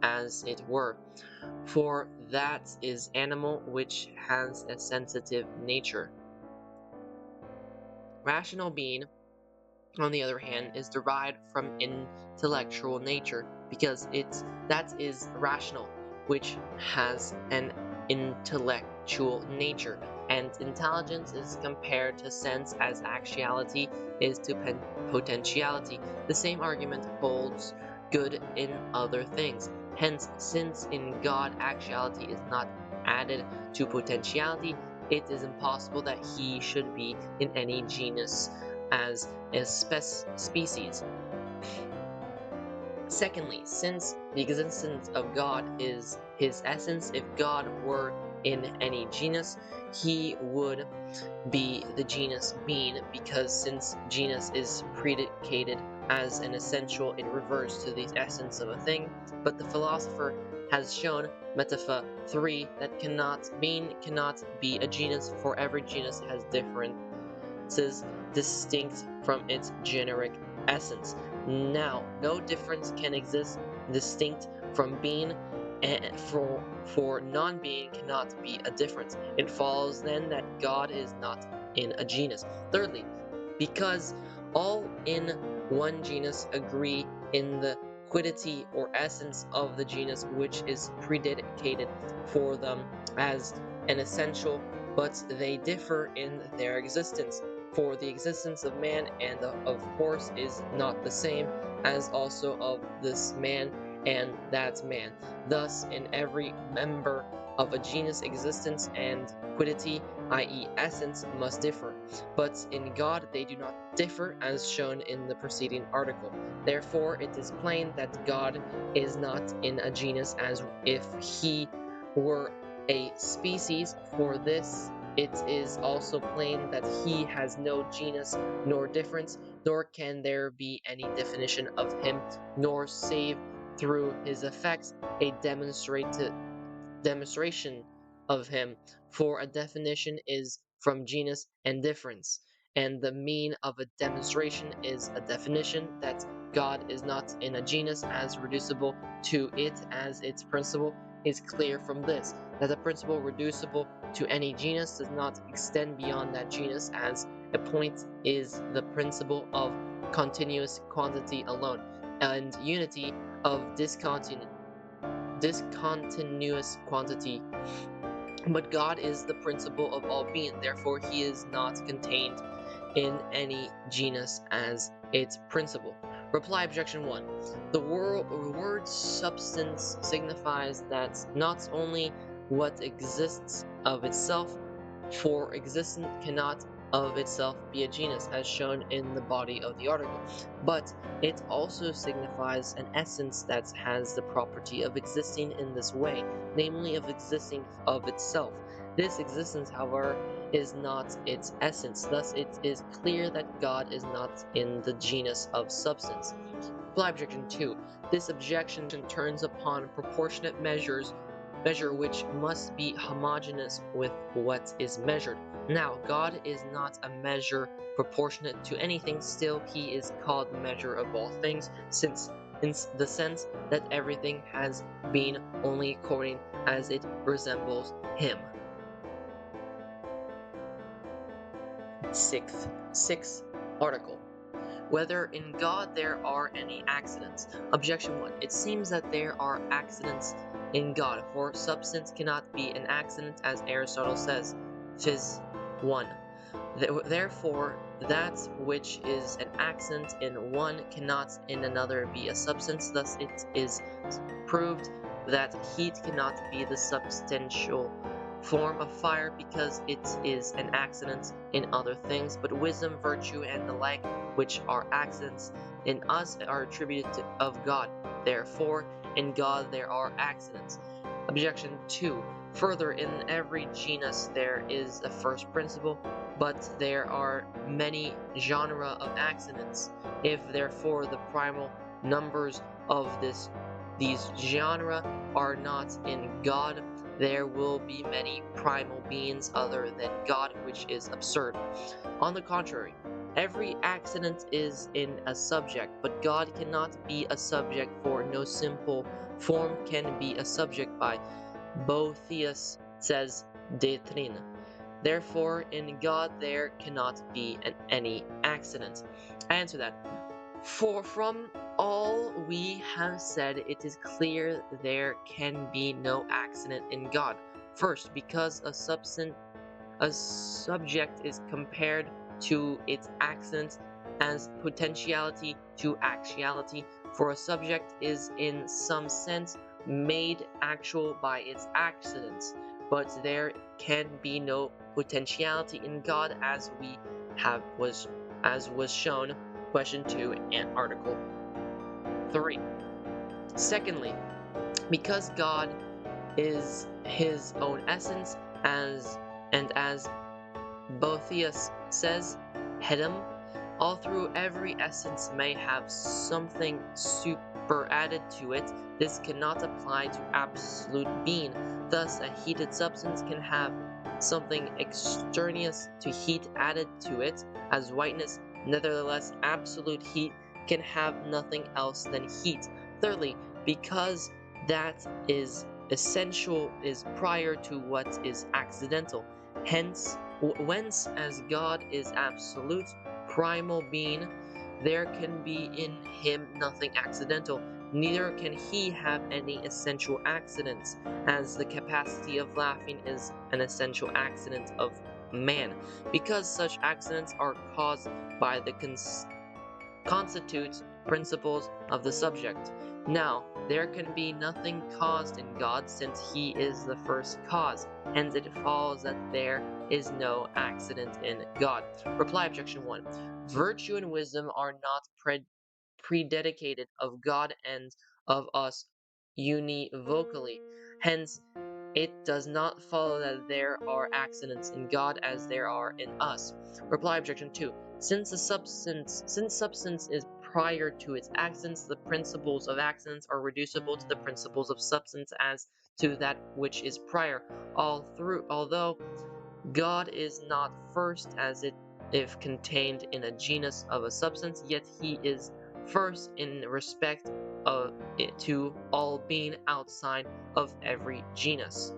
as it were, for that is animal which has a sensitive nature. Rational being, on the other hand, is derived from intellectual nature, because that is rational, which has an intellectual nature, and intelligence is compared to sense as actuality is to potentiality. The same argument holds good in other things. Hence, since in God actuality is not added to potentiality, it is impossible that he should be in any genus as a species. Secondly, since the existence of God is his essence, if God were in any genus, he would be the genus being, because since genus is predicated as an essential, it refers to the essence of a thing. But the philosopher has shown, Metaph. 3, that being cannot be a genus, for every genus has differences distinct from its generic essence. Now, no difference can exist distinct from being, and for non-being cannot be a difference. It follows then that God is not in a genus. Thirdly, because all in one genus agree in the quiddity or essence of the genus, which is predicated for them as an essential, but they differ in their existence. For the existence of man and of horse is not the same as also of this man and that man. Thus, in every member of a genus, existence and quiddity, i.e. essence, must differ. But in God they do not differ, as shown in the preceding article. Therefore, it is plain that God is not in a genus as if he were a species. For this it is also plain that he has no genus nor difference, nor can there be any definition of him, nor save through his effects a demonstration of him. For a definition is from genus and difference, and the mean of a demonstration is a definition that God is not in a genus as reducible to it as its principle is clear from this, that a principle reducible to any genus does not extend beyond that genus, as a point is the principle of continuous quantity alone, and unity of discontinuous quantity. But God is the principle of all being, therefore he is not contained in any genus as its principle. Reply objection 1. The word substance signifies that not only what exists of itself, for existence cannot of itself be a genus, as shown in the body of the article, but it also signifies an essence that has the property of existing in this way, namely of existing of itself. This existence, however, is not its essence. Thus it is clear that God is not in the genus of substance. Reply objection 2. This objection turns upon proportionate measure which must be homogeneous with what is measured. Now, God is not a measure proportionate to anything, still he is called the measure of all things, since in the sense that everything has been only according as it resembles him. Sixth article. Whether in God there are any accidents. Objection 1. It seems that there are accidents in God, for substance cannot be an accident, as Aristotle says, Phys. 1. Therefore, that which is an accident in one cannot in another be a substance. Thus it is proved that heat cannot be the substantial form of fire, because it is an accident in other things, but wisdom, virtue, and the like, which are accidents in us, are attributed of God. Therefore, in God there are accidents. Objection 2. Further, in every genus there is a first principle, but there are many genera of accidents. If therefore the primal numbers of these genera are not in God, there will be many primal beings other than God, which is absurd. On the contrary, every accident is in a subject, but God cannot be a subject, for no simple form can be a subject by Boethius says doctrine. Therefore, in God there cannot be any accident. I answer that. For from all we have said, it is clear there can be no accident in God. First, because a subject is compared to its accident as potentiality to actuality, for a subject is in some sense made actual by its accidents, but there can be no potentiality in God as was shown, question 2 and article 3. Secondly, because God is his own essence, as Boethius says, Hedem, all through every essence may have something superadded to it. This cannot apply to absolute being. Thus, a heated substance can have something extraneous to heat added to it, as whiteness. Nevertheless, absolute heat can have nothing else than heat. Thirdly, because that is essential is prior to what is accidental. Hence, whence, as God is absolute, primal being, there can be in him nothing accidental, neither can he have any essential accidents, as the capacity of laughing is an essential accident of man, because such accidents are caused by the constitute principles of the subject. Now, there can be nothing caused in God, since he is the first cause, hence it follows that there is no accident in God. Reply objection 1. Virtue and wisdom are not prededicated of God and of us univocally. Hence, it does not follow that there are accidents in God as there are in us. Reply objection 2. Since substance is prior to its accidents, the principles of accidents are reducible to the principles of substance as to that which is prior. Although God is not first as if contained in a genus of a substance, yet he is first in respect of it to all being outside of every genus.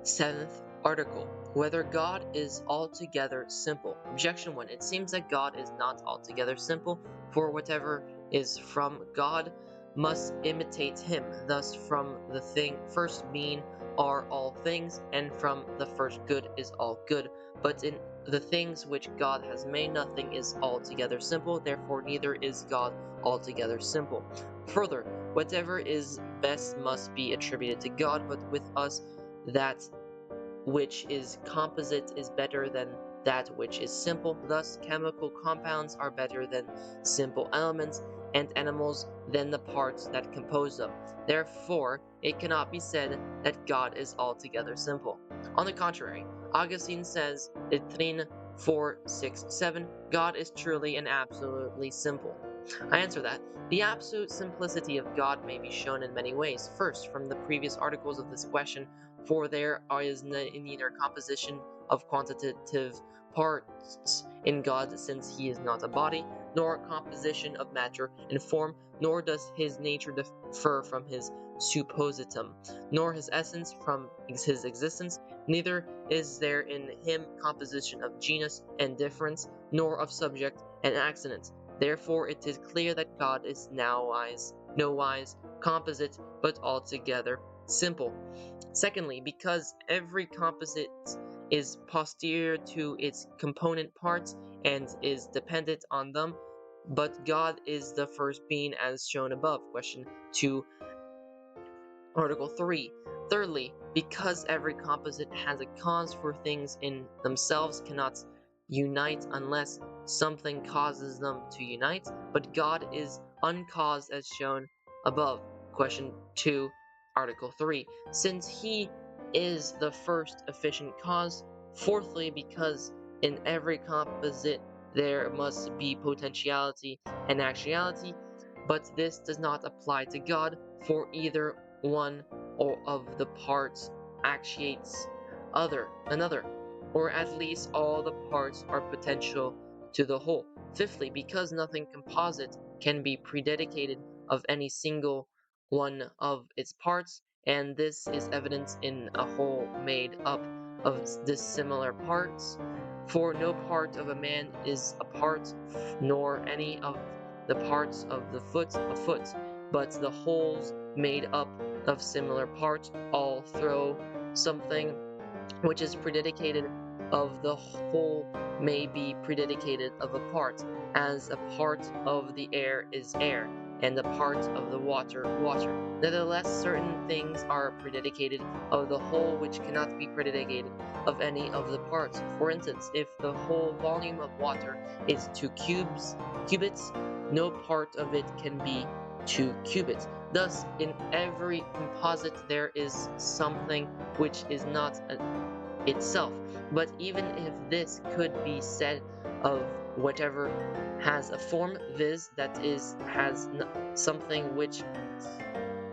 Seventh article. Whether God is altogether simple. Objection 1. It seems that God is not altogether simple, for whatever is from God must imitate him. Thus, from the first being are all things, and from the first good is all good. But in the things which God has made, nothing is altogether simple, therefore neither is God altogether simple. Further, whatever is best must be attributed to God, but with us that which is composite is better than that which is simple. Thus, chemical compounds are better than simple elements, and animals than the parts that compose them. Therefore, it cannot be said that God is altogether simple. On the contrary, Augustine says, Doctrine 4, 6, 7, God is truly and absolutely simple. I answer that. The absolute simplicity of God may be shown in many ways. First, from the previous articles of this question, for there is neither composition of quantitative parts in God, since he is not a body, nor composition of matter and form, nor does his nature differ from his suppositum, nor his essence from his existence, neither is there in him composition of genus and difference, nor of subject and accident. Therefore it is clear that God is nowise composite, but altogether simple. Secondly, because every composite is posterior to its component parts and is dependent on them, but God is the first being as shown above, question 2, article 3. Thirdly, because every composite has a cause, for things in themselves cannot unite unless something causes them to unite, but God is uncaused as shown above, Question 2, Article 3. Since he is the first efficient cause. Fourthly, because in every composite there must be potentiality and actuality, but this does not apply to God, for either one or of the parts actuates another, or at least all the parts are potential to the whole. Fifthly, because nothing composite can be predicated of any single one of its parts, and this is evident in a whole made up of dissimilar parts. For no part of a man is a part, nor any of the parts of the foot a foot, but the wholes made up of similar parts all throw something which is predicated of the whole may be predicated of a part, as a part of the air is air, and a part of the water water. Nevertheless, certain things are predicated of the whole which cannot be predicated of any of the parts. For instance, if the whole volume of water is 2 cubits, no part of it can be 2 cubits. Thus, in every composite there is something which is not itself. But even if this could be said of whatever has a form, viz., that is, has something which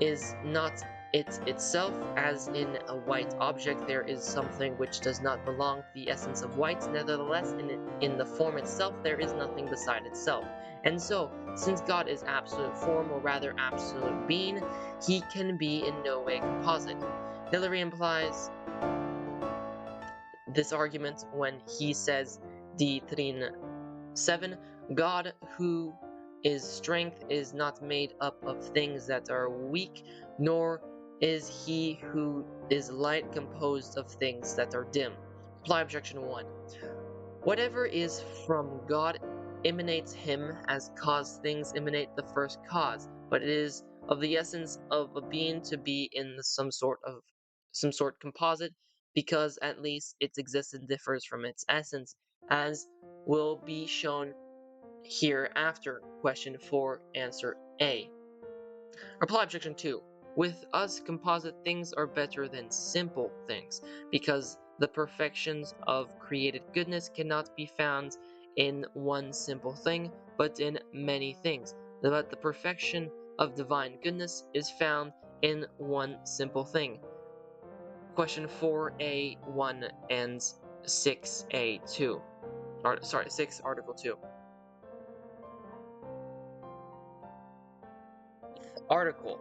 is not itself, as in a white object there is something which does not belong to the essence of white, nevertheless in the form itself there is nothing beside itself. And so, since God is absolute form, or rather absolute being, he can be in no way composite. Hilary implies this argument when he says, Doctrine 7, God who is strength is not made up of things that are weak, nor is he who is light composed of things that are dim. Reply objection 1. Whatever is from God emanates him, as caused things emanate the first cause, but it is of the essence of a being to be in some sort composite, because at least its existence differs from its essence, as will be shown hereafter. Question 4, answer A. Reply objection 2. With us, composite things are better than simple things, because the perfections of created goodness cannot be found in one simple thing, but in many things. But the perfection of divine goodness is found in one simple thing. Question 4a1 and 6a2. 6, Article 2. Article: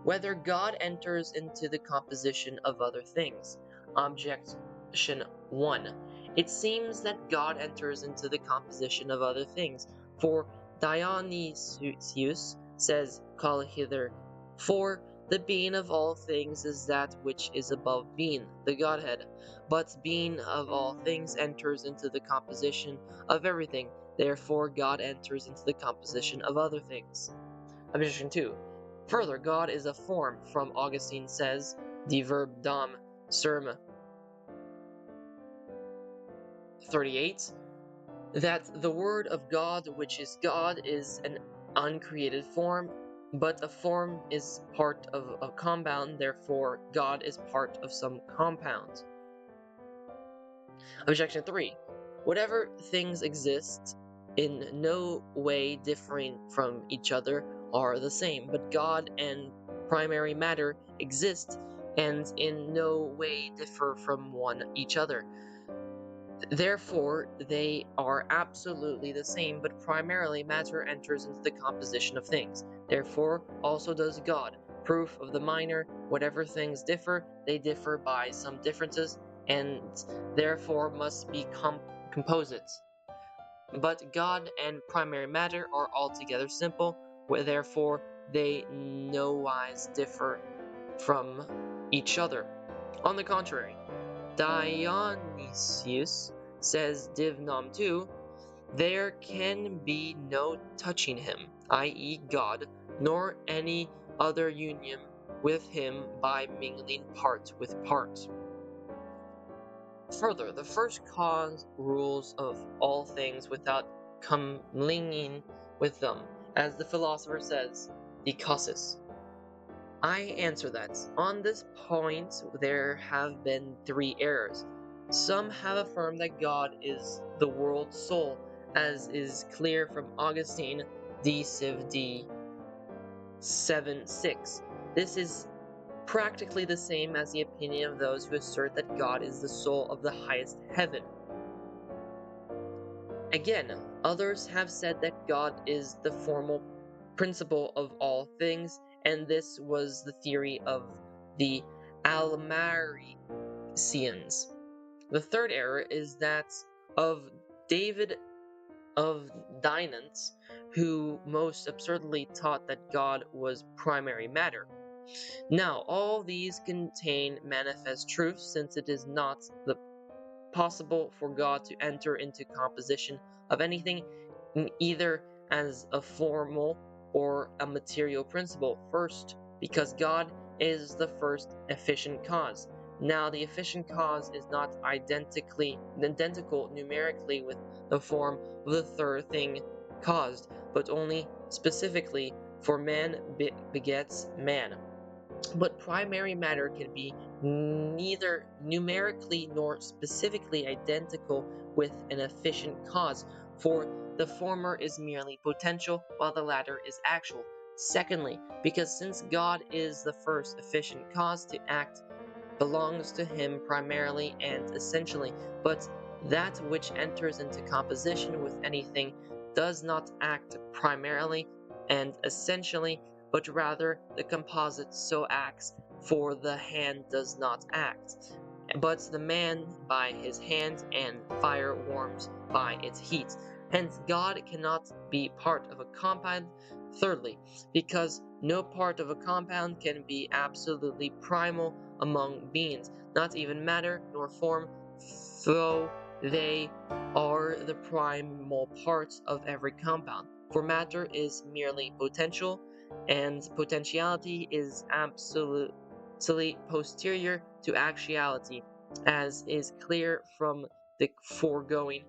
whether God enters into the composition of other things. Objection 1. It seems that God enters into the composition of other things, for Dionysius says, Call hither, for the being of all things is that which is above being, the Godhead. But being of all things enters into the composition of everything, therefore God enters into the composition of other things. Objection 2. Further, God is a form, from Augustine says, the verb dom serm 38, that the word of God, which is God, is an uncreated form, but a form is part of a compound, therefore God is part of some compound. Objection 3. Whatever things exist, in no way differing from each other, are the same, but God and primary matter exist and in no way differ from each other. Therefore, they are absolutely the same, but primarily matter enters into the composition of things. Therefore, also does God. Proof of the minor: whatever things differ, they differ by some differences, and therefore must be composites. But God and primary matter are altogether simple, therefore they nowise differ from each other. On the contrary, Dionysius says, Div Nom 2, there can be no touching him, i.e. God, nor any other union with him by mingling part with part. Further, the first cause rules of all things without commingling with them, as the philosopher says, the causis. I answer that. On this point, there have been three errors. Some have affirmed that God is the world's soul, as is clear from Augustine, D. Civ. D. 7:6. This is practically the same as the opinion of those who assert that God is the soul of the highest heaven. Again, others have said that God is the formal principle of all things, and this was the theory of the Almaricians. The third error is that of David of Dinant, who most absurdly taught that God was primary matter. Now, all these contain manifest truths, since it is not possible for God to enter into composition of anything, either as a formal or a material principle. First, because God is the first efficient cause. Now, the efficient cause is not identical numerically with the form of the third thing caused, but only specifically, for man begets man. But primary matter can be neither numerically nor specifically identical with an efficient cause, for the former is merely potential, while the latter is actual. Secondly, because since God is the first efficient cause, to act belongs to him primarily and essentially, but that which enters into composition with anything does not act primarily and essentially, but rather the composite so acts, for the hand does not act, but the man by his hand, and fire warms by its heat. Hence, God cannot be part of a compound. Thirdly, because no part of a compound can be absolutely primal among beings, not even matter nor form, though they are the primal parts of every compound. For matter is merely potential, and potentiality is absolutely posterior to actuality, as is clear from the foregoing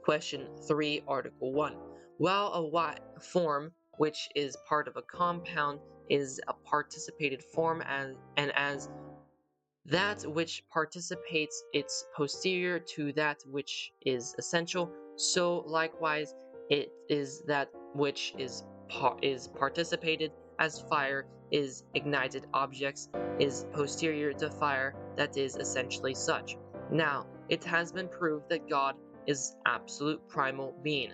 question 3, Article 1. While a form which is part of a compound is a participated form, and as that which participates it's posterior to that which is essential, so likewise it is that which is participated, as fire is ignited objects is posterior to fire that is essentially such. Now, it has been proved that God is absolute primal being.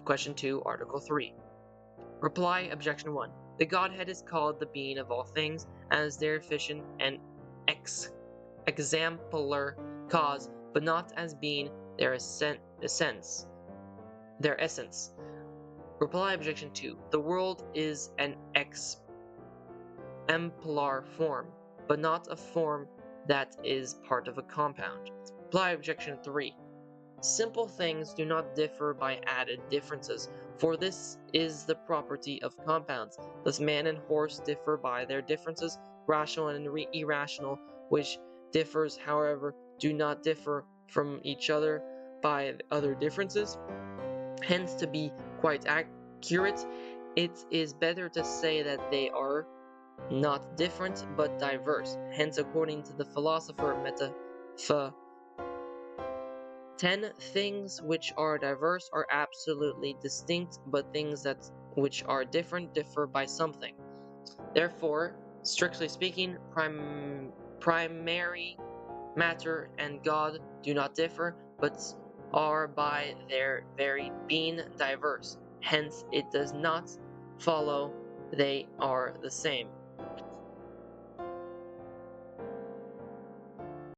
Question 2, Article 3. Reply, Objection 1. The Godhead is called the being of all things, as their efficient and exemplar cause, but not as being their essence. Reply, Objection 2. The world is an exemplar form, but not a form that is part of a compound. Reply, Objection 3. Simple things do not differ by added differences, for this is the property of compounds. Thus man and horse differ by their differences, rational and irrational, which differs, however, do not differ from each other by other differences. Hence, to be quite accurate, it is better to say that they are not different but diverse. Hence, according to the philosopher 10 things which are diverse are absolutely distinct, but things which are different differ by something. Therefore, strictly speaking, primary matter and God do not differ, but are by their very being diverse. Hence, it does not follow they are the same.